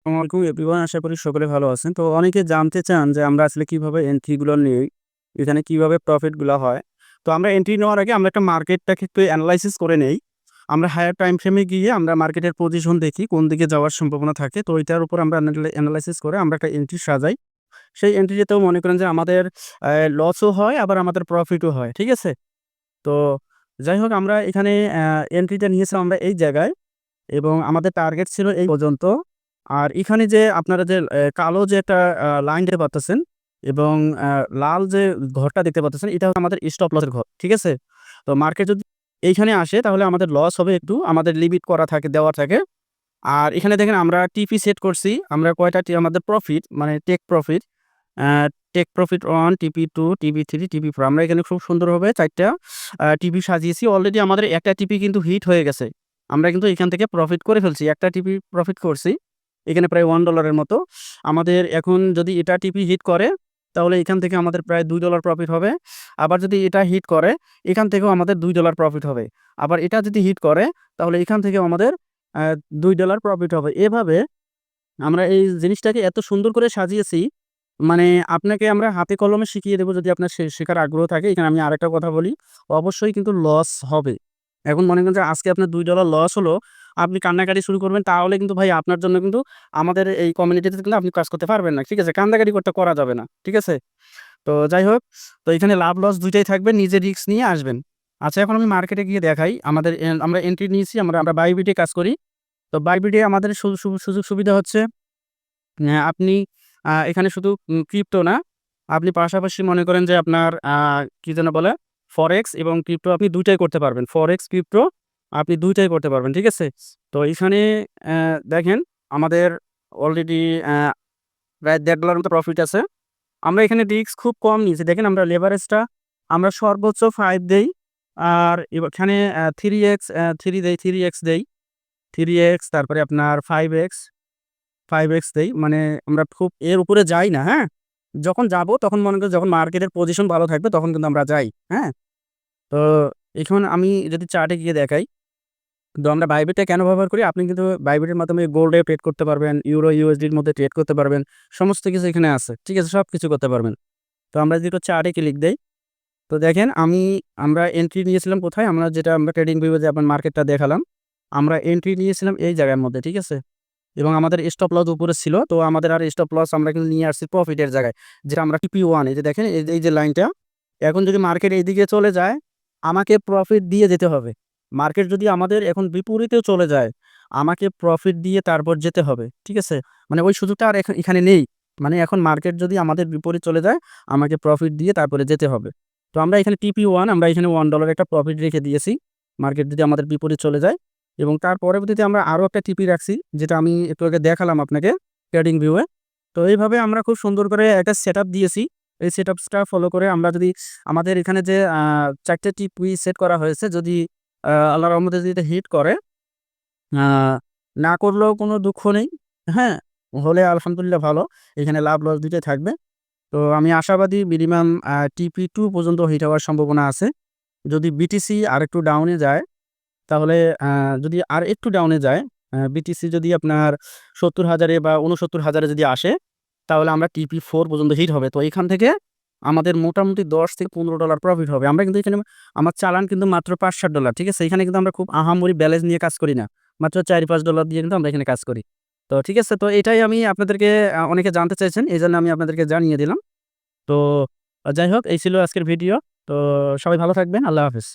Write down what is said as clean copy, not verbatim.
আসসালামু আলাইকুম এভরিওয়ান, আশা করি সকলে ভালো আছেন। তো অনেকে জানতে চান যে আমরা আসলে কিভাবে এন্ট্রি গুলো নেই, এখানে কিভাবে প্রফিট গুলা হয়। তো আমরা এন্ট্রি নেওয়ার আগে আমরা একটা মার্কেটটাকে একটু এনালাইসিস করে নেই। আমরা হায়ার টাইম ফ্রেমে গিয়ে আমরা মার্কেটের পজিশন দেখি কোন দিকে যাওয়ার সম্ভাবনা থাকে। তো এটার উপর আমরা এনালাইসিস করে আমরা একটা এন্ট্রি সাজাই। সেই এন্ট্রিতেও মনে করেন যে আমাদের লসও হয় আবার আমাদের প্রফিটও হয়। ঠিক আছে? তো যাই হোক আমরা এখানে এন্ট্রিটা নিয়েছিলাম আমরা এই জায়গায়। এবং আমাদের টার্গেট ছিল এই পর্যন্ত। আর এখানে যে আপনারা যে কালো যে একটা লাইন দেখতে পারতেছেন এবং লাল যে ঘরটা দেখতে পারতেছেন, এটা হচ্ছে আমাদের স্টপ লসের ঘর। ঠিক আছে? তো মার্কেট যদি এইখানে আসে তাহলে আমাদের লস হবে একটু। আমাদের লিমিট করা থাকে, দেওয়া থাকে। আর এখানে দেখেন আমরা টিপি সেট করছি। আমরা কয়টা আমাদের প্রফিট মানে আ টেক প্রফিট 1, টিপি 2, টিপি 3, টিপি 4 আমরা এখানে খুব সুন্দরভাবে ৪ টা টিপি সাজিয়েছি। অলরেডি আমাদের একটা টিপি কিন্তু হিট হয়ে গেছে। আমরা কিন্তু এখান থেকে প্রফিট করে ফেলছি। একটা টিপি প্রফিট করছি। এখানে প্রায় $1 এর মতো। আমাদের এখন যদি এটা টিপি হিট করে, তাহলে এখান থেকে আমাদের প্রায় $2 প্রফিট হবে। আবার যদি এটা হিট করে, এখান থেকেও আমাদের $2 প্রফিট হবে। আবার এটা যদি হিট করে, তাহলে এখান থেকেও আমাদের $2 প্রফিট হবে। এভাবে আমরা এই জিনিসটাকে এত সুন্দর করে সাজিয়েছি, মানে আপনাকে আমরা হাতে কলমে শিখিয়ে দেব যদি আপনার শেখার আগ্রহ থাকে। এখানে আমি আরেকটা কথা বলি, অবশ্যই কিন্তু লস হবে। এখন মনে করেন যে আজকে আপনার $2 লস হলো, আপনি কান্নাকাটি শুরু করবেন তাহলে কিন্তু ভাই আপনার জন্য কিন্তু আমাদের এই কমিউনিটিতে কিন্তু আপনি কাজ করতে পারবেন না। ঠিক আছে? কান্নাকাটি করতে করা যাবে না। ঠিক আছে? তো যাই হোক, তো এখানে লাভ লস ২ টাই থাকবে, নিজে রিস্ক নিয়ে আসবেন। আচ্ছা এখন আমি মার্কেটে গিয়ে দেখাই। আমাদের আমরা এন্ট্রি নিয়েছি, আমরা বাইবিটে কাজ করি। তো বাইবিটে আমাদের সুযোগ সুবিধা হচ্ছে আপনি এখানে শুধু ক্রিপ্টো না, আপনি পাশাপাশি মনে করেন যে আপনার কি যেন বলে? ফরেক্স এবং ক্রিপ্টো আপনি ২ টাই করতে পারবেন। ফরেক্স, ক্রিপ্টো আপনি ২ টাই করতে পারবেন। ঠিক আছে? তো এখানে দেখেন আমাদের অলরেডি প্রায় $১.৫ মতো প্রফিট আছে। আমরা এখানে রিস্ক খুব কম নিয়েছি। দেখেন আমরা লেভারেজটা আমরা সর্বোচ্চ 5 দেই। আর এখানে 3x 3x দেই। 3x তারপরে আপনার 5x দেই। মানে আমরা খুব এর উপরে যাই না, হ্যাঁ? যখন যাবো তখন মনে করেন যখন মার্কেটের পজিশন ভালো থাকবে তখন কিন্তু আমরা যাই, হ্যাঁ? তো এখন আমি যদি চার্টে গিয়ে দেখাই, তো আমরা বাইবিটটা কেন ব্যবহার করি? আপনি কিন্তু বাইবিটের মাধ্যমে গোল্ডে ট্রেড করতে পারবেন, ইউরো, ইউএসডির মধ্যে ট্রেড করতে পারবেন। সমস্ত কিছু এখানে আছে। ঠিক আছে? সবকিছু করতে পারবেন। তো আমরা যদি একটু চার্টে ক্লিক দেই, তো দেখেন আমরা এন্ট্রি নিয়েছিলাম কোথায়? আমরা ট্রেডিং ভিউয়ে যে আপনার মার্কেটটা দেখালাম। আমরা এন্ট্রি নিয়েছিলাম এই জায়গার মধ্যে, ঠিক আছে? এবং আমাদের স্টপ লস উপরে ছিল। তো আমাদের আর স্টপ লস আমরা কিন্তু নিয়ে আসছি প্রফিটের জায়গায়। যেটা আমরা টিপি 1 এই যে দেখেন এই যে লাইনটা। এখন যদি মার্কেট এইদিকে চলে যায়, আমাকে প্রফিট দিয়ে যেতে হবে। মার্কেট যদি আমাদের এখন বিপরীতেও চলে যায়, আমাকে প্রফিট দিয়ে তারপর যেতে হবে। ঠিক আছে? মানে ওই সুযোগটা আর এখানে নেই। মানে এখন মার্কেট যদি আমাদের বিপরীত চলে যায়, আমাকে প্রফিট দিয়ে তারপরে যেতে হবে। তো আমরা এখানে টিপি 1 আমরা এখানে $1 একটা প্রফিট রেখে দিয়েছি। মার্কেট যদি আমাদের বিপরীত চলে যায়। এবং তার পরবর্তীতে আমরা আরো একটা টিপি রাখছি, যেটা আমি একটু আগে দেখালাম আপনাকে ট্রেডিং ভিউ এ। তো এইভাবে আমরা খুব সুন্দর করে একটা সেটআপ দিয়েছি। এই সেটআপসটা ফলো করে আমরা যদি আমাদের এখানে যে ৪ টে টিপি সেট করা হয়েছে, যদি আল্লাহর রহমতে যদি এটা হিট করে, আ না করলেও কোনো দুঃখ নেই। হ্যাঁ? হলে আলহামদুলিল্লাহ ভালো। এখানে লাভ লস ২ টাই থাকবে। তো আমি আশাবাদী মিনিমাম টিপি 2 পর্যন্ত হিট হওয়ার সম্ভাবনা আছে। যদি বিটিসি আরেকটু ডাউনে যায়, তাহলে আ যদি আর একটু ডাউনে যায়, বিটিসি যদি আপনার ৭০,০০০ এ বা ৬৯,০০০ এ যদি আসে, তাহলে আমরা টিপি 4 পর্যন্ত হিট হবে। তো এখান থেকে আমাদের মোটামুটি $১০ থেকে $১৫ প্রফিট হবে। আমরা কিন্তু এখানে আমার চালান কিন্তু মাত্র $৫-৬০। ঠিক আছে? এখানে কিন্তু আমরা খুব আহামরি ব্যালেন্স নিয়ে কাজ করি না। মাত্র $৪-৫ দিয়ে কিন্তু আমরা এখানে কাজ করি। তো ঠিক আছে? তো এটাই আমি আপনাদেরকে অনেকে জানতে চাইছেন। এজন্য আমি আপনাদেরকে জানিয়ে দিলাম। তো যাই হোক এই ছিল আজকের ভিডিও। তো সবাই ভালো থাকবেন। আল্লাহ হাফেজ।